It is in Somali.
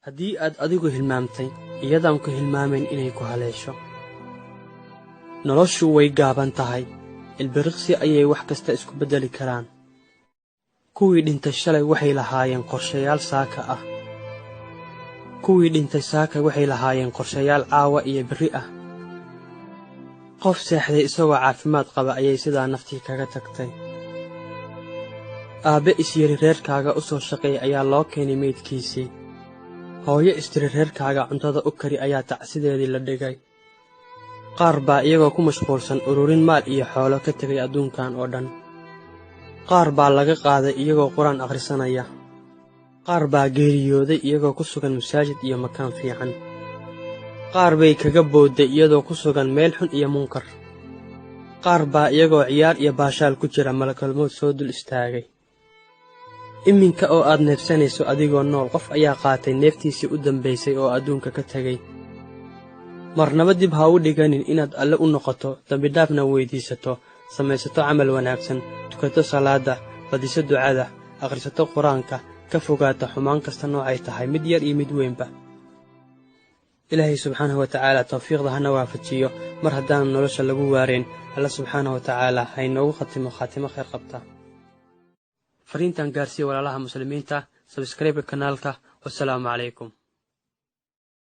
haddii aad adigu hilmaamtay iyadaan ku hilmaamayn inay ku haleesho. Noloshu way gaaban tahay, ilbiriqsi ayay wax kasta isku beddeli karaan. Kuwii dhintay shalay waxay lahaayeen qorshayaal saaka ah. Kuwii dhintay saaka waxay lahaayeen qorshayaal caawa iyo berri ah. Qof seexday isagoo caafimaad qaba ayay sidaa naftii kaga tagtay. Aabe isyiri reerkaaga u soo shaqeey ayaa loo keenay meydkiisii. Hooyo istiri reerkaaga cuntada u kari ayaa tacsideedii la dhigay. Qaar baa iyagoo ku mashquulsan ururin maal iyo xoolo ka tegay adduunkan oo dhan. Qaar baa laga qaaday iyagoo quraan akhrisanaya. Qaar baa geeriyooday iyagoo ku sugan masaajid iyo makaan fiican. Qaar bay kaga boodday iyadoo ku sugan meel xun iyo munkar. Qaar baa iyagoo ciyaar iyo baashaal ku jira malakalmood soo dul istaagay. Iminka oo aad neefsanayso adigoo nool qof ayaa qaatay neeftiisii u dambaysay oo adduunka ka tegay. Marnaba dib ha u dhiganin inaad Alle u noqoto, dambi dhaafna weydiisato, samaysato camal wanaagsan, tukato salaada, badiso ducada, akhrisato quraanka, ka fogaata xumaan kasta noocay tahay mid yar iyo mid weynba. Ilaahay subxaanahu wa ta'aala tawfiiqda hana waafajiyo mar haddaan nolosha lagu waareen. Alla subxaanahu wa ta'aala ha inoogu khatimo khayr qabta. Fariintan gaarsiiya walaalaha muslimiinta, subscribe kanaalka. Wassalaamu calaykum.